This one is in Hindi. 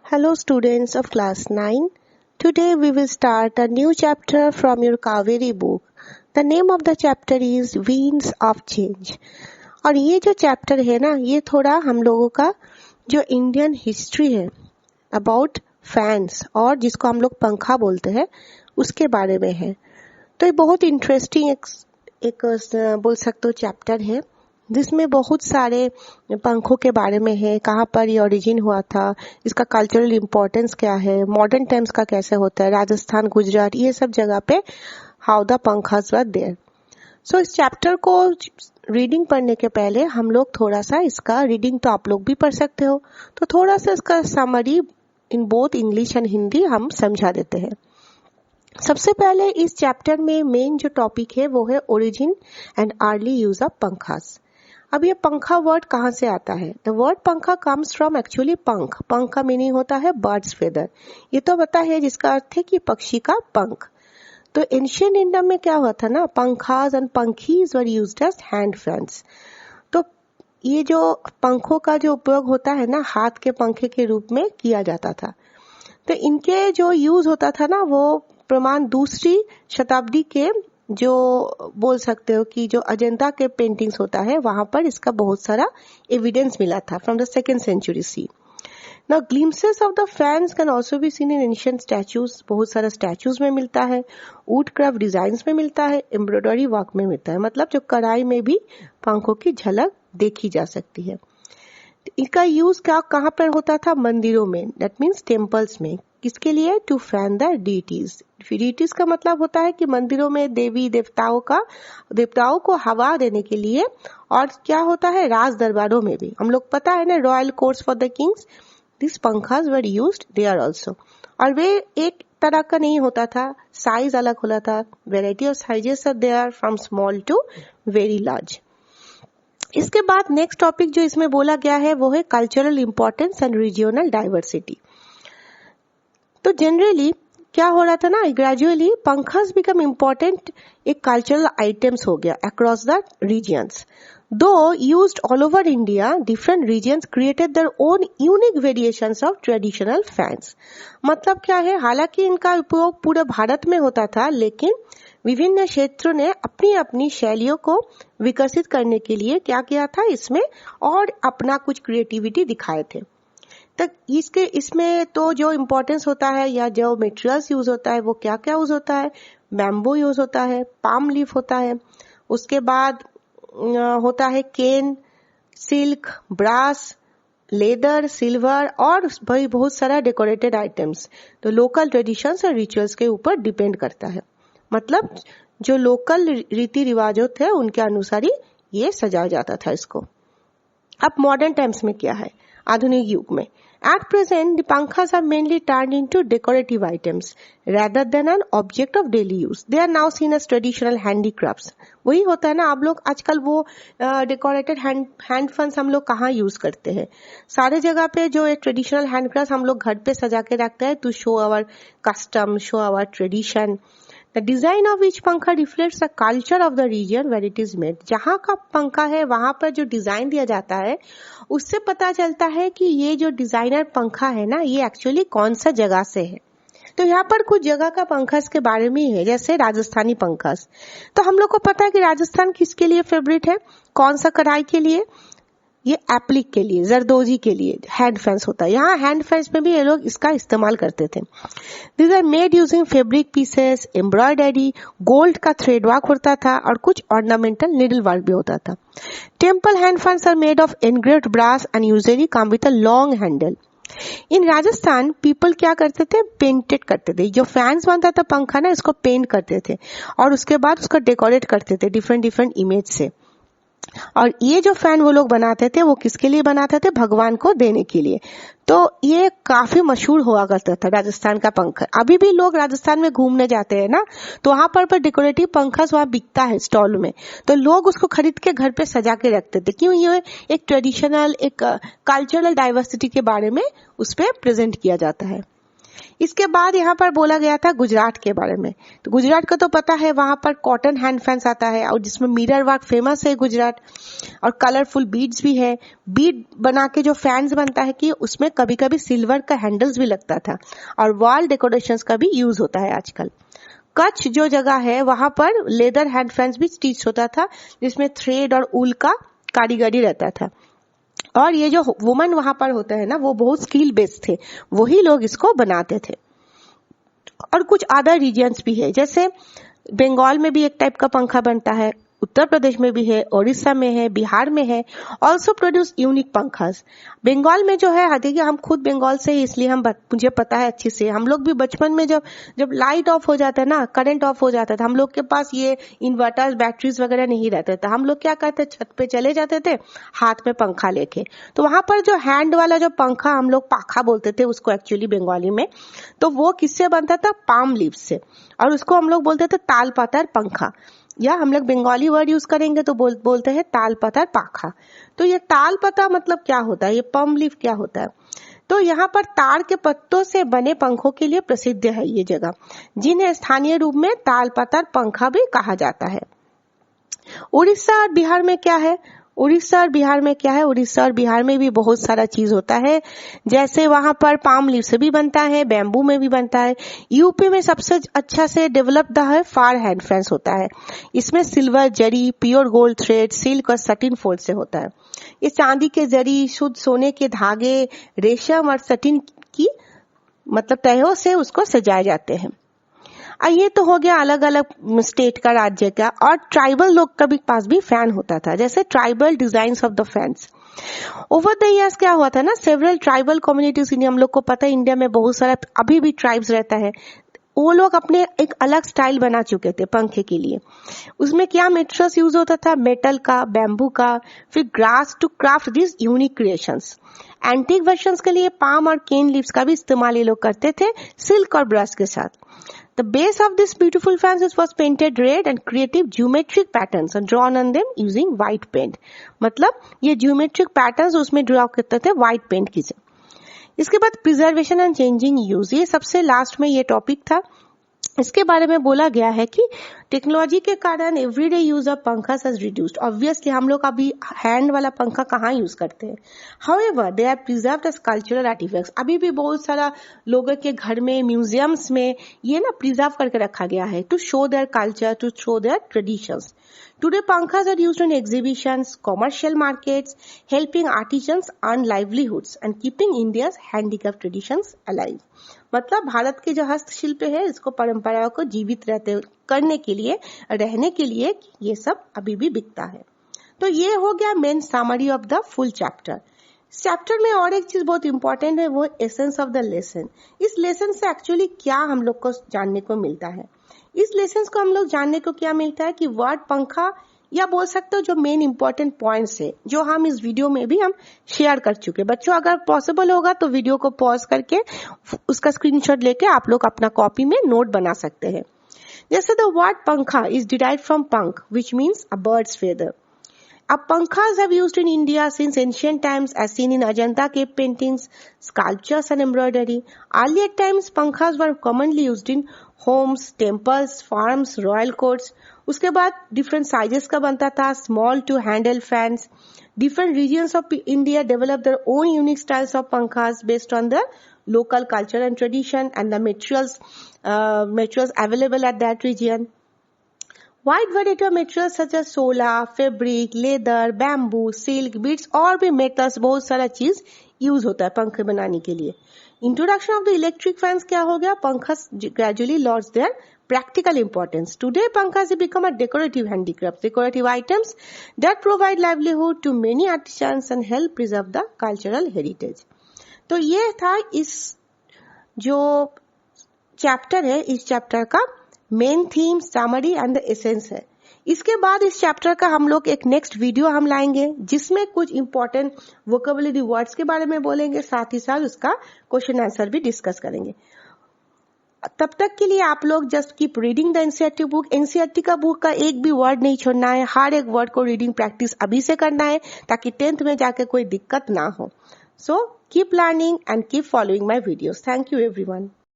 Hello students of class 9. Today we will start a new chapter from your Kaveri book. The name of the chapter is Winds of Change. और ये जो चैप्टर है ना, ये थोड़ा हम लोगों का जो इंडियन हिस्ट्री है अबाउट फैंस और जिसको हम लोग पंखा बोलते हैं उसके बारे में है। तो ये बहुत इंटरेस्टिंग एक बोल सकते हो चैप्टर है जिसमें बहुत सारे पंखों के बारे में है, कहाँ पर ये ओरिजिन हुआ था, इसका कल्चरल इम्पोर्टेंस क्या है, मॉडर्न टाइम्स का कैसे होता है, राजस्थान, गुजरात, ये सब जगह पे हाउ द पंखास वर देयर। सो इस चैप्टर को रीडिंग पढ़ने के पहले हम लोग थोड़ा सा इसका रीडिंग तो आप लोग भी पढ़ सकते हो, तो थोड़ा सा इसका summary in both English and Hindi हम समझा देते हैं। सबसे पहले इस चैप्टर में मेन जो टॉपिक है वो है origin and early use of पंखास। अब ये पंखा वर्ड कहाँ से आता है? The word pankha comes from actually pankh. पंख का मीनिंग होता है बर्ड्स फेदर। ये तो पता है जिसका अर्थ है कि पक्षी का पंख। तो एंशिएंट इंडिया में क्या हुआ था ना, पंखास एंड पंखीज were used as hand fans. तो ये जो पंखों का जो उपयोग होता है ना, हाथ के पंखे के रूप में किया जाता था। तो इनके जो यूज होता था ना, वो प्रमाण दूसरी शताब्दी के जो बोल सकते हो कि जो अजंता के पेंटिंग्स होता है वहां पर इसका बहुत सारा एविडेंस मिला था from the 2nd century CE। Now glimpses of the fans can also be seen in ancient statues. बहुत सारा स्टैचूज में मिलता है, वुड क्राफ्ट डिजाइन्स में मिलता है, एम्ब्रॉयडरी वर्क में मिलता है, मतलब जो कढ़ाई में भी पंखों की झलक देखी जा सकती है। इनका यूज कहाँ पर होता था? मंदिरों में, दैट मीन्स टेम्पल्स में। किसके लिए? To fan the deities. Deities का मतलब होता है कि मंदिरों में देवी देवताओं को हवा देने के लिए। और क्या होता है? राज दरबारों में भी हम लोग पता है ना, royal courts for the kings, this पंखास वर यूज्ड देयर आल्सो। और वे एक तरह का नहीं होता था, साइज अलग होता था। Variety of sizes are there from small to very large. इसके बाद नेक्स्ट टॉपिक जो इसमें बोला गया है वो है cultural importance and regional diversity. तो जनरली क्या हो रहा था ना, ग्रेजुअली पंखास बिकम इम्पोर्टेंट एक कल्चरल आइटम्स हो गया across the regions. Though used all over India, different regions created their own unique variations of traditional fans. मतलब क्या है, हालांकि इनका उपयोग पूरे भारत में होता था, लेकिन विभिन्न क्षेत्रों ने अपनी अपनी शैलियों को विकसित करने के लिए क्या किया था इसमें, और अपना कुछ क्रिएटिविटी दिखाए थे। तो इसमें तो जो इम्पोर्टेंस होता है या जो मटेरियल्स यूज होता है वो क्या क्या यूज होता है? बैम्बू यूज होता है, पाम लीफ होता है, उसके बाद होता है केन, सिल्क, ब्रास, लेदर, सिल्वर और भाई बहुत सारा डेकोरेटेड आइटम्स। तो लोकल ट्रेडिशंस और रिचुअल्स के ऊपर डिपेंड करता है, मतलब जो लोकल रीति रिवाजों थे उनके अनुसार ही ये सजाया जाता था इसको। अब मॉडर्न टाइम्स में क्या है, आधुनिक युग में? At present, the pankhas are mainly turned into decorative items rather than an object of daily use. They are now seen as traditional handicrafts. वही होता है ना, आप लोग आजकल वो डेकोरेटेड हैंड फंस हम लोग कहाँ यूज करते हैं? सारे जगह पे जो एक ट्रेडिशनल हैंडक्राफ्ट हम लोग घर पे सजा के रखते हैं to show our custom, show our tradition. The design of each पंखा reflects the culture of the region where it is made. जहाँ का पंखा है वहां पर जो डिजाइन दिया जाता है उससे पता चलता है कि ये जो डिजाइनर पंखा है ना, ये एक्चुअली कौन सा जगह से है। तो यहाँ पर कुछ जगह का पंखास के बारे में है, जैसे राजस्थानी पंखास। तो हम लोग को पता है कि राजस्थान किसके लिए फेवरेट है, कौन सा कढ़ाई के लिए? ये एप्लिक के लिए, जरदोजी के लिए हैंड फैंस होता है। यहाँ हैंड फैंस में भी ये लोग इसका इस्तेमाल करते थे। This are made using fabric pieces, embroidery, gold का थ्रेड वर्क होता था और कुछ ऑर्नामेंटल निडल वर्क भी होता था। Temple hand fans are made of engraved brass and usually come with a long handle. In Rajasthan people क्या करते थे? पेंटेड करते थे। जो फैंस बनता था पंखा ना, इसको पेंट करते थे और उसके बाद उसको डेकोरेट करते थे डिफरेंट इमेज से। और ये जो फैन वो लोग बनाते थे वो किसके लिए बनाते थे? भगवान को देने के लिए। तो ये काफी मशहूर हुआ करता था राजस्थान का पंखा। अभी भी लोग राजस्थान में घूमने जाते हैं ना, तो वहां पर डेकोरेटिव पंखा वहां बिकता है स्टॉल में, तो लोग उसको खरीद के घर पे सजा के रखते थे। क्यों? ये एक ट्रेडिशनल, एक कल्चरल डाइवर्सिटी के बारे में उस पर प्रेजेंट किया जाता है। इसके बाद यहाँ पर बोला गया था गुजरात के बारे में। तो गुजरात का तो पता है, वहां पर कॉटन हैंड फैंस आता है और जिसमें मिरर वर्क फेमस है गुजरात, और कलरफुल बीड्स भी है। बीड बना के जो फैंस बनता है कि उसमें कभी कभी सिल्वर का हैंडल्स भी लगता था और वॉल डेकोरेशंस का भी यूज होता है आजकल। कच्छ जो जगह है वहां पर लेदर हैंड फैंस भी स्टिच होता था, जिसमें थ्रेड और ऊल का कारीगरी रहता था। और ये जो वुमन वहां पर होता है ना, वो बहुत स्किल बेस्ड थे, वही लोग इसको बनाते थे। और कुछ अदर रीजन्स भी है, जैसे बंगाल में भी एक टाइप का पंखा बनता है, उत्तर प्रदेश में भी है, ओडिशा में है, बिहार में है। ऑल्सो प्रोड्यूस यूनिक पंखास। बंगाल में जो है, देखिए हम खुद बंगाल से ही, इसलिए मुझे पता है अच्छे से। हम लोग भी बचपन में जब लाइट ऑफ हो जाता है ना, करंट ऑफ हो जाता था, हम लोग के पास ये इन्वर्टर्स बैटरीज वगैरह नहीं रहते थे। हम लोग क्या करते, छत पे चले जाते थे हाथ में पंखा लेके। तो वहां पर जो हैंड वाला जो पंखा, हम लोग पाखा बोलते थे उसको एक्चुअली बंगाली में, तो वो किससे बनता था, पाम लीव्स से, और उसको हम लोग बोलते थे ताल पातर पंखा, या हम लोग बंगाली वर्ड यूज करेंगे तो बोलते हैं ताल पतर पाखा। तो ये ताल पता मतलब क्या होता है, ये पम लीफ क्या होता है? तो यहाँ पर ताड़ के पत्तों से बने पंखों के लिए प्रसिद्ध है ये जगह, जिन्हें स्थानीय रूप में ताल पतर पंखा भी कहा जाता है। उड़ीसा और बिहार में क्या है? उड़ीसा और बिहार में भी बहुत सारा चीज होता है, जैसे वहां पर पाम लीफ से भी बनता है, बैम्बू में भी बनता है। यूपी में सबसे अच्छा से डेवलप्ड है फार हैंड फैंस होता है। इसमें सिल्वर जरी, प्योर गोल्ड थ्रेड, सिल्क और सटिन फोल्ड से होता है। ये चांदी के जरी, शुद्ध सोने के धागे, रेशम और सटिन की मतलब तहों से उसको सजाए जाते हैं। ये तो हो गया अलग अलग स्टेट का, राज्य का। और ट्राइबल लोग के पास भी फैन होता था, जैसे tribal designs of the fans. Over the years क्या हुआ था ना, सेवरल ट्राइबल कम्युनिटीज, हम लोग को पता है इंडिया में बहुत सारा अभी भी ट्राइब्स रहता है, वो लोग अपने एक अलग स्टाइल बना चुके थे पंखे के लिए। उसमें क्या मेटेरियल्स यूज होता था, मेटल का, बैम्बू का, फिर grass to craft this unique creations. Antique versions के लिए पाम और केन लीव्स का भी इस्तेमाल ये लोग करते थे, सिल्क और ब्रश के साथ। The base of this beautiful fans was painted red and creative geometric patterns are drawn on them using white paint. मतलब ये geometric patterns उसमें ड्रॉ करते थे white paint की से। इसके बाद प्रिजर्वेशन एंड चेंजिंग यूज, ये सबसे लास्ट में ये टॉपिक था। इसके बारे में बोला गया है कि टेक्नोलॉजी के कारण एवरीडे यूज ऑफ पंखा हैज रिड्यूस्ड। ऑब्वियसली हम लोग अभी हैंड वाला पंखा कहाँ यूज करते हैं। However they are preserved as cultural artifacts. अभी भी बहुत सारा लोगों के घर में, म्यूजियम्स में ये ना प्रिजर्व करके रखा गया है, to show their culture, to show their traditions. Today, pankhas are used in exhibitions, commercial markets, helping artisans earn livelihoods and keeping India's handicraft traditions alive. मतलब भारत के जो हस्तशिल्प है, इसको परंपराओं को जीवित रहने के लिए ये सब अभी भी बिकता है। तो ये हो गया main summary of the full chapter. इस चैप्टर में और एक चीज बहुत इंपॉर्टेंट है, वो एसेंस ऑफ द लेसन। इस लेसन से एक्चुअली क्या हम लोग को जानने को मिलता है? इस लेसन को हम लोग जानने को क्या मिलता है कि वर्ड पंखा, या बोल सकते हो जो मेन इंपॉर्टेंट पॉइंट्स है, जो हम इस वीडियो में भी हम शेयर कर चुके। बच्चों अगर पॉसिबल होगा तो वीडियो को पॉज करके उसका स्क्रीनशॉट लेके आप लोग अपना कॉपी में नोट बना सकते हैं। जैसे द वर्ड पंखा इज डिराइव्ड फ्रॉम पंख, which means a bird's feather. Pankhas have used in India since ancient times, as seen in Ajanta cave paintings, sculptures and embroidery. Earlier times, pankhas were commonly used in homes, temples, farms, royal courts. उसके बाद different sizes का बनता था, small to handle fans. Different regions of India developed their own unique styles of pankhas based on the local culture and tradition and the materials available at that region. Wide variety of materials such as sola, fabric, leather, bamboo, silk, beads और भी metals, बहुत सारा चीज यूज होता है पंखे बनाने के लिए। Introduction of the electric fans क्या हो गया? पंखas gradually lost their practical importance. Today, pankhas have become a decorative handicraft, decorative items that provide livelihood to many artisans and help preserve the cultural heritage. तो ये था इस जो चैप्टर है, इस चैप्टर का main theme, summary and the essence है। इसके बाद इस चैप्टर का हम लोग एक नेक्स्ट वीडियो हम लाएंगे, जिसमें कुछ इंपॉर्टेंट वोकेबुलरी वर्ड्स के बारे में बोलेंगे, साथ ही साथ उसका क्वेश्चन आंसर भी डिस्कस करेंगे। तब तक के लिए आप लोग just keep reading the NCERT book. NCERT का बुक का एक भी वर्ड नहीं छोड़ना है, हर एक वर्ड को रीडिंग प्रैक्टिस अभी से करना है, ताकि 10th में जाके कोई दिक्कत ना हो। So keep learning and keep following my videos. Thank you everyone.